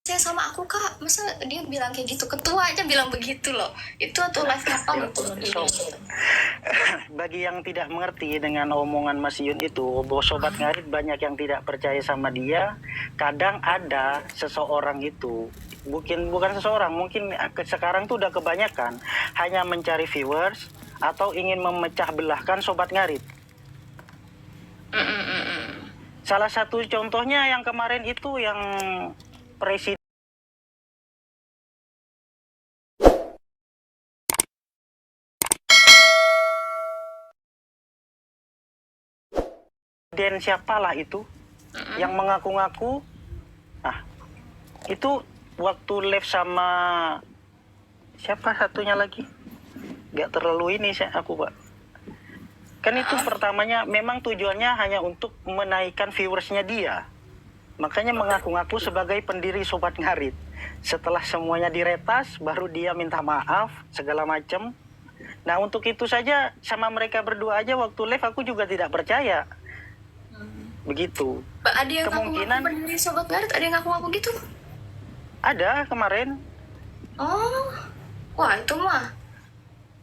Saya sama aku kak, masa dia bilang kayak gitu, ketua aja bilang begitu loh. Itu atau live kapal itu loh dia bilang gitu. Bagi yang tidak mengerti dengan omongan Mas Yun itu, bahwa Sobat Ngarit banyak yang tidak percaya sama dia. Kadang ada seseorang itu, bukan seseorang, mungkin sekarang tuh udah kebanyakan hanya mencari viewers atau ingin memecah belahkan Sobat Ngarit. Salah satu contohnya yang kemarin itu yang presiden siapalah itu yang mengaku-ngaku. Nah, itu waktu live sama siapa satunya lagi, nggak terlalu ini aku pak. Kan itu pertamanya memang tujuannya hanya untuk menaikkan viewersnya dia. Makanya mengaku-ngaku sebagai pendiri Sobat Ngarit. Setelah semuanya diretas, baru dia minta maaf, segala macam. Nah untuk itu saja sama mereka berdua aja waktu live aku juga tidak percaya. Begitu. Ada yang Kemungkinan ngaku-ngaku pendiri Sobat Ngarit, ada yang ngaku-ngaku gitu? Ada kemarin. Oh, wah itu mah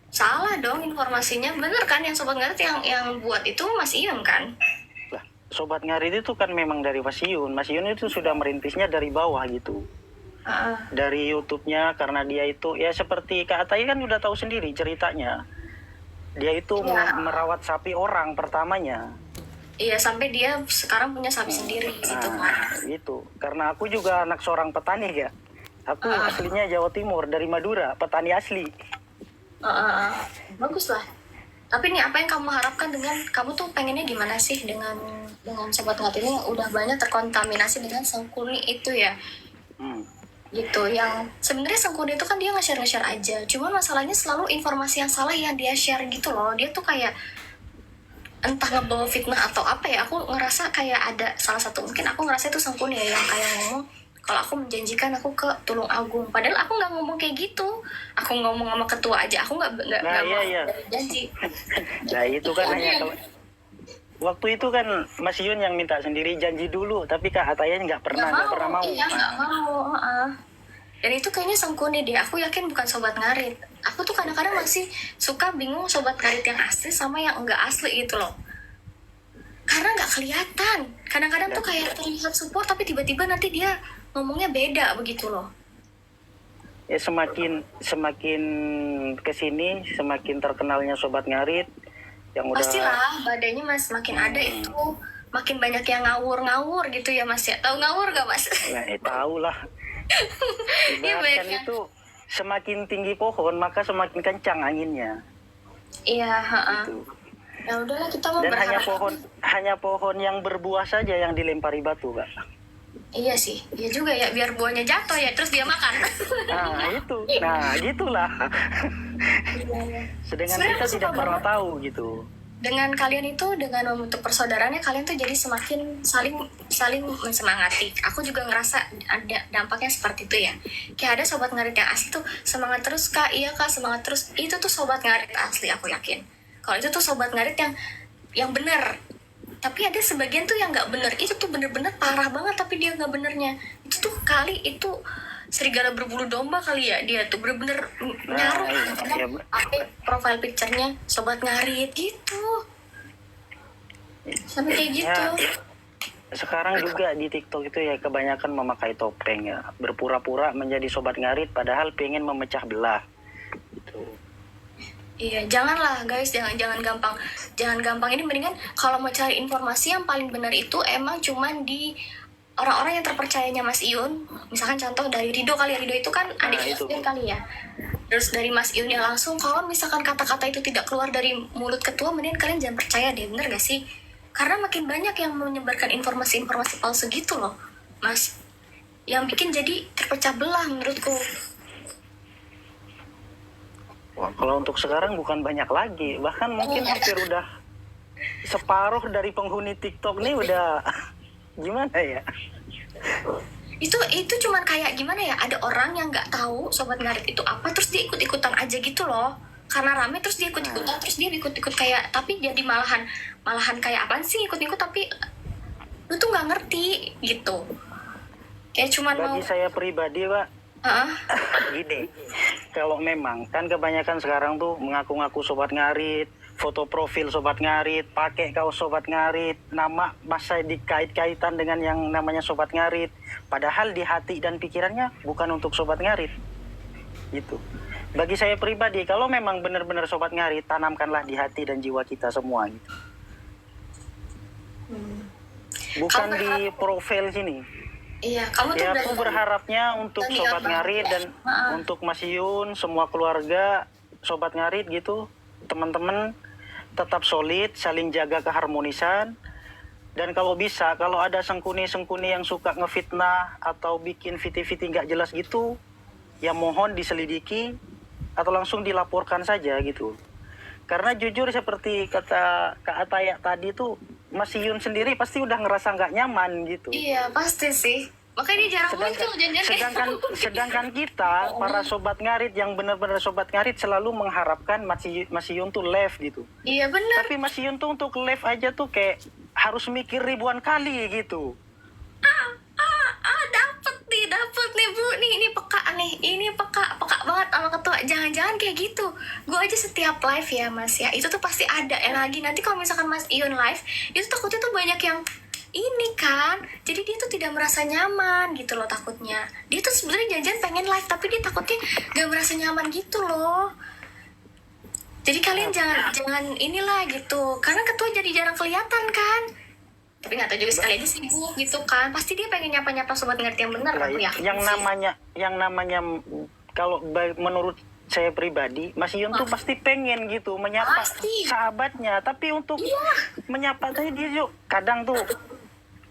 salah dong informasinya. Bener kan yang Sobat Ngarit yang buat itu Mas Ion kan? Lah, Sobat Ngarit itu kan memang dari Mas Yun. Mas Yun itu sudah merintisnya dari bawah gitu. Dari YouTube-nya, karena dia itu ya seperti Kak Atai kan udah tahu sendiri ceritanya. Dia itu merawat sapi orang pertamanya. Iya, sampai dia sekarang punya sapi sendiri gitu kan. Gitu. Karena aku juga anak seorang petani ya. Aku aslinya Jawa Timur, dari Madura, petani asli. Bagus lah. Tapi nih apa yang kamu harapkan dengan kamu tuh pengennya gimana sih dengan Sobat Ngarit ini yang udah banyak terkontaminasi dengan Sangkuni itu ya? Gitu, yang sebenarnya Sangkuni itu kan dia nge-share aja. Cuma masalahnya selalu informasi yang salah yang dia share gitu loh. Dia tuh kayak entah ngebawa fitnah atau apa ya. Aku ngerasa kayak ada salah satu, mungkin aku ngerasa itu Sangkuni ya yang kayak ngomong kalau aku menjanjikan aku ke Tulung Agung, padahal aku nggak ngomong kayak gitu. Aku ngomong sama ketua aja, aku nggak iya. janji. Nah itu kan hanya waktu itu kan Mas Yun yang minta sendiri janji dulu, tapi Kak Ataya nggak pernah mau. Iya nggak mau. Dan itu kayaknya Sangkuni deh. Aku yakin bukan Sobat Ngarit. Aku tuh kadang-kadang masih suka bingung Sobat Ngarit yang asli sama yang enggak asli gitu loh. Karena nggak kelihatan. Kadang-kadang tuh kayak terlihat support tapi tiba-tiba nanti dia ngomongnya beda begitu loh. Ya semakin kesini semakin terkenalnya Sobat Ngarit yang udah. Pastilah badainya mas makin ada itu makin banyak yang ngawur gitu ya mas ya. Tahu ngawur gak mas? Ya tahu lah. Ibaratkan itu semakin tinggi pohon maka semakin kencang anginnya. Iya. Gitu. Ya udahlah kita mau berharap. Dan hanya pohon yang berbuah saja yang dilempari batu kak. Iya sih, iya juga ya, biar buahnya jatuh ya, terus dia makan. Nah gitulah. Sedangkan kita tidak pernah tahu gitu. Dengan kalian itu, dengan membentuk persaudaraannya, kalian tuh jadi semakin saling mensemangati. Aku juga ngerasa ada dampaknya seperti itu ya. Kayak ada Sobat Ngarit yang asli tuh, semangat terus kak, iya kak, semangat terus. Itu tuh Sobat Ngarit asli, aku yakin. Kalau itu tuh Sobat Ngarit yang benar. Tapi ada sebagian tuh yang nggak bener, itu tuh bener-bener parah banget tapi dia nggak benernya. Itu tuh kali itu serigala berbulu domba kali ya, dia tuh bener-bener nyaruh pakai profile picture-nya Sobat Ngarit gitu. Sampai kayak gitu. Sekarang juga di TikTok itu ya kebanyakan memakai topeng ya, berpura-pura menjadi Sobat Ngarit padahal pengen memecah belah gitu. Iya, janganlah guys, jangan gampang ini. Mendingan kalau mau cari informasi yang paling benar itu emang cuman di orang-orang yang terpercayanya Mas Iun. Misalkan contoh dari Rido kali ya, Rido itu kan adik Mas Iun kali ya. Terus dari Mas Iun ya langsung, kalau misalkan kata-kata itu tidak keluar dari mulut ketua, mending kalian jangan percaya deh, bener gak sih? Karena makin banyak yang menyebarkan informasi-informasi palsu gitu loh, Mas. Yang bikin jadi terpecah belah menurutku. Wah, kalau untuk sekarang bukan banyak lagi, bahkan mungkin hampir udah separuh dari penghuni TikTok nih udah gimana ya? Itu cuman kayak gimana ya, ada orang yang nggak tahu Sobat Ngarit itu apa, terus dia ikut-ikutan aja gitu loh. Karena rame terus dia ikut-ikutan, terus dia ikut-ikut kayak, tapi jadi malahan kayak apaan sih ikut-ikut tapi lu tuh nggak ngerti gitu. Kayak cuman mau Bagi saya pribadi, Pak, Heeh. gini, kalau memang kan kebanyakan sekarang tuh mengaku-ngaku sobat ngarit, foto profil sobat ngarit, pakai kaos sobat ngarit, nama masa dikait-kaitan dengan yang namanya sobat ngarit, padahal di hati dan pikirannya bukan untuk sobat ngarit, gitu. Bagi saya pribadi, kalau memang benar-benar sobat ngarit, tanamkanlah di hati dan jiwa kita semua, gitu. Bukan Kamu di berharap- profil sini. Iya, kamu tuh Ya, udah aku berharapnya untuk Tadi Sobat apa? Ngarit dan Heeh. untuk Mas Yun, semua keluarga Sobat Ngarit gitu, teman-teman tetap solid, saling jaga keharmonisan. Dan kalau bisa, kalau ada sengkuni-sengkuni yang suka ngefitnah atau bikin viti-viti nggak jelas gitu, ya mohon diselidiki atau langsung dilaporkan saja gitu. Karena jujur seperti kata Kak Ataya tadi tuh, Mas Yun sendiri pasti udah ngerasa nggak nyaman gitu. Iya, pasti sih. Makanya dia jarang muncul janjian Sedangkan kita para sobat ngarit yang benar-benar sobat ngarit selalu mengharapkan Mas Yun tuh live gitu. Iya benar. Tapi Mas Yun tuh untuk live aja tuh kayak harus mikir ribuan kali gitu. Dapet nih Bu, ini peka banget sama ketua. Jangan-jangan kayak gitu. Gue aja setiap live ya Mas ya, itu tuh pasti ada yang lagi. Nanti kalau misalkan Mas Ion live, itu takutnya tuh banyak yang ini kan, jadi dia tuh tidak merasa nyaman gitu loh takutnya. Dia tuh sebenarnya janjian pengen live, tapi dia takutnya gak merasa nyaman gitu loh. Jadi kalian jangan inilah gitu, karena ketua jadi jarang kelihatan kan. Tapi nggak tahu juga sekali aja sibuk gitu kan. Pasti dia pengen nyapa-nyapa sobat ngerti yang benar Lah, aku yakin yang sih. namanya kalau menurut saya pribadi, Mas Yun tuh pasti pengen gitu menyapa Pasti. sahabatnya, tapi untuk menyapa tadi dia yuk kadang tuh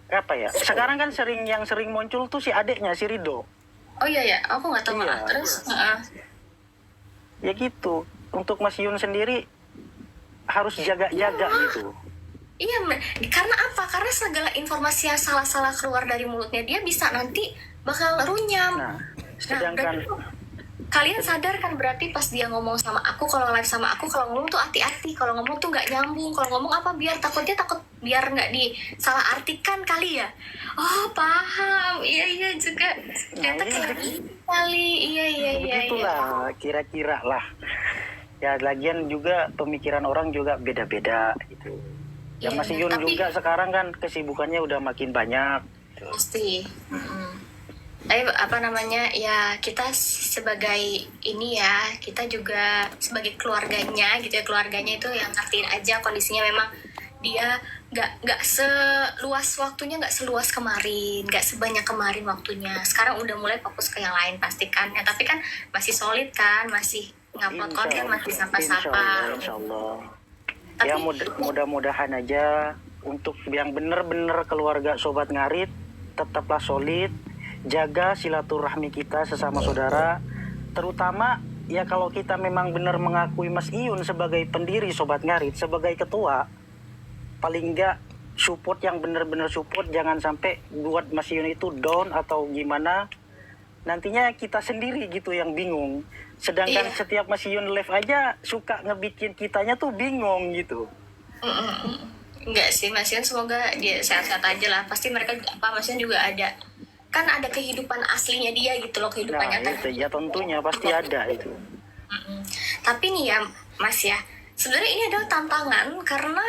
apa ya? Sekarang kan yang sering muncul tuh si adeknya si Rido. Oh iya ya, aku nggak tahu Iya. malah. Terus Ya gitu. Untuk Mas Yun sendiri harus jaga-jaga gitu. iya, karena apa? Karena segala informasi yang salah-salah keluar dari mulutnya dia bisa nanti bakal runyam. Nah, Nah, sedangkan berarti kalian sadar kan berarti pas dia ngomong sama aku, kalau live sama aku, kalau ngomong tuh hati-hati, kalau ngomong tuh nggak nyambung, kalau ngomong apa biar takut biar nggak disalah artikan kali ya. Oh paham, iya juga. Ternyata ini kayak gitu kali, iya. begitulah kira-kira lah. Ya lagian juga pemikiran orang juga beda-beda gitu. Ya Iya, Mas benar. Yun Tapi- juga sekarang kan kesibukannya udah makin banyak. Pasti. Tapi apa namanya ya, kita sebagai ini ya, kita juga sebagai keluarganya gitu ya, keluarganya itu yang ngertiin aja kondisinya. Memang dia nggak seluas waktunya, nggak seluas kemarin, nggak sebanyak kemarin waktunya. Sekarang udah mulai fokus ke yang lain pastikan ya, tapi kan masih solid kan, masih ngupload konten, masih sapa-sapa. Insya Allah. Tapi- Ya mudah-mudahan aja untuk yang bener-bener keluarga Sobat Ngarit tetaplah solid, jaga silaturahmi kita sesama saudara, terutama ya kalau kita memang benar mengakui Mas Iyun sebagai pendiri Sobat Ngarit, sebagai ketua, paling enggak support yang benar-benar support, jangan sampai buat Mas Iyun itu down atau gimana. Nantinya kita sendiri gitu yang bingung. Sedangkan Iya. setiap Mas Yun live aja suka ngebikin kitanya tuh bingung gitu. Enggak sih Mas Yun, semoga dia sehat-sehat aja lah. Pasti mereka Mas Yun juga ada, kan ada kehidupan aslinya dia gitu loh, kehidupan Nah nyata. itu ya tentunya pasti ada itu. Tapi nih ya Mas ya, sebenarnya ini adalah tantangan karena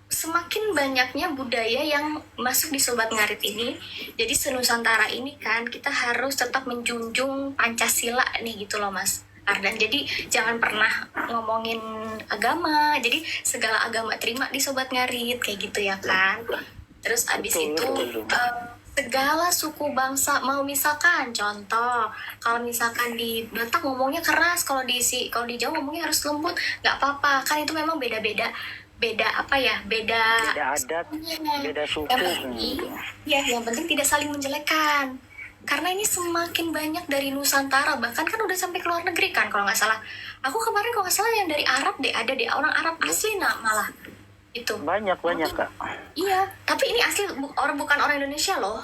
semakin banyaknya budaya yang masuk di Sobat Ngarit ini. Jadi senusantara ini kan kita harus tetap menjunjung Pancasila nih gitu loh Mas Ardan. Jadi jangan pernah ngomongin agama. Jadi segala agama terima di Sobat Ngarit kayak gitu ya kan. Terus abis Betul, itu betul. segala suku bangsa, mau misalkan contoh kalau misalkan di Batak ngomongnya keras, kalau di Jawa ngomongnya harus lembut, nggak apa-apa kan, itu memang beda apa ya, beda Beda adat, beda suku. yang penting tidak saling menjelekkan, karena ini semakin banyak dari Nusantara, bahkan kan udah sampai ke luar negeri kan kalau nggak salah. Aku kemarin kalau nggak salah yang dari Arab deh, ada deh orang Arab asli malah itu. Banyak Kak. Iya, tapi ini asli bukan orang Indonesia loh.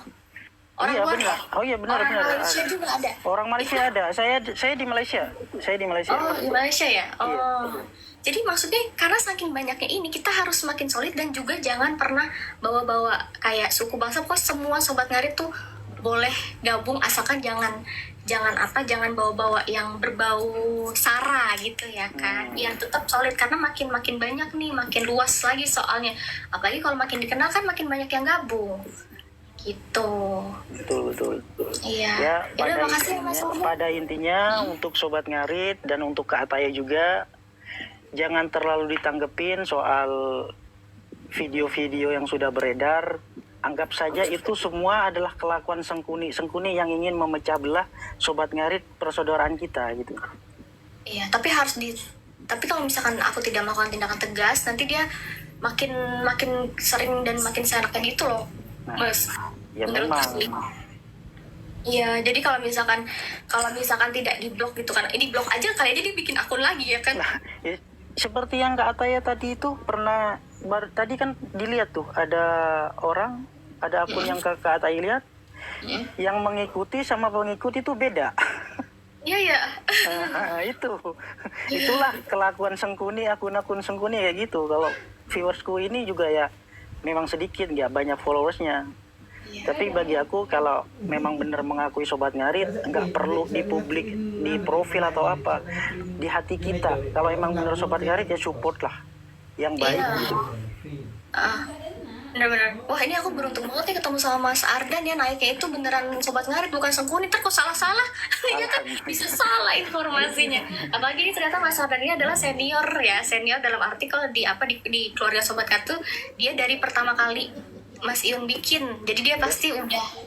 Orang Iya luar. benar. Oh iya benar Orang benar. Malaysia juga ada. Orang Malaysia ada. Saya di Malaysia. Saya di Malaysia. Oh, di Malaysia ya? Oh. Iya. Jadi maksudnya karena saking banyaknya ini, kita harus semakin solid dan juga jangan pernah bawa-bawa kayak suku bangsa. Pokoknya semua Sobat Ngarit tuh boleh gabung asalkan jangan bawa-bawa yang berbau sara gitu ya kan. Yang tetap solid karena makin banyak nih, makin luas lagi soalnya. Apalagi kalau makin dikenal kan makin banyak yang gabung. Gitu. Betul. Iya. Ya, Yaudah, makasih Mas Ardan. pada intinya untuk Sobat Ngarit dan untuk Kak Ataya juga, jangan terlalu ditanggepin soal video-video yang sudah beredar. Anggap saja itu semua adalah kelakuan Sengkuni yang ingin memecah belah Sobat Ngarit persaudaraan kita gitu. Iya, tapi kalau misalkan aku tidak melakukan tindakan tegas, nanti dia makin sering dan makin seenaknya gitu loh, Mas. Ya Menurut memang. aku. Iya, jadi kalau misalkan tidak diblok gitu kan, ini blok aja kali aja dia bikin akun lagi ya kan. Nah, ya, seperti yang Kak Ataya tadi itu pernah tadi kan dilihat tuh ada akun yang Kak Ataya lihat yang mengikuti sama pengikut itu beda. Iya. Itulah kelakuan Sengkuni, akun-akun Sengkuni kayak gitu. Kalau viewersku ini juga ya memang sedikit, nggak banyak followersnya. Iya. Tapi bagi aku kalau memang benar mengakui Sobat Ngarit, nggak perlu di publik, di profil atau apa, di hati kita. Kalau emang benar Sobat Ngarit ya support lah yang baik gitu. Bener-bener. Wah, ini aku beruntung banget nih ketemu sama Mas Ardan ya, naiknya itu beneran Sobat Ngarit bukan Sengkuni. Ntar kok salah-salah ya kan, bisa salah informasinya. Apalagi ini ternyata Mas Ardan ini adalah senior dalam arti kalau di keluarga Sobat Kartu dia dari pertama kali Mas Iun bikin. Jadi dia pasti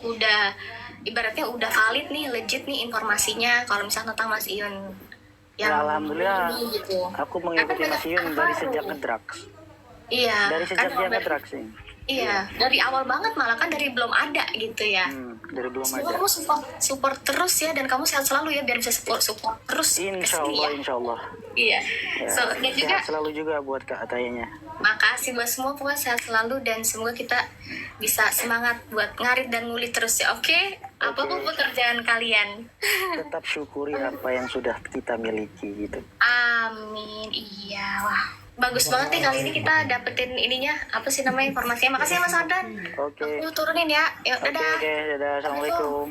udah ibaratnya udah valid nih, legit nih informasinya kalau misalnya tentang Mas Iun. Ya, alhamdulillah ini, gitu. aku mengikuti Karena Mas Iun banyak dari baru. sejak ngedrugs. Iya. Dari sejak kan dia ngedrugs sih. Iya, dari awal banget malah kan dari belum ada gitu ya. Dari belum Semoga ada. kamu support terus ya, dan kamu sehat selalu ya biar bisa support terus Insya kesini Allah, ya. insya Allah. Iya. Ya, So, dan juga sehat selalu juga buat Kak Atayanya. makasih buat semua, pokoknya sehat selalu dan semoga kita bisa semangat buat ngarit dan ngulik terus ya. Oke? Apapun pekerjaan kalian. Tetap syukuri apa yang sudah kita miliki gitu. Amin. Iya, wah. Bagus banget nih kali ini kita dapetin ininya, apa sih namanya informasinya. Makasih ya Mas Ardan. Oke. Aku turunin ya. Yuk, Oke, dadah. dadah. Assalamualaikum.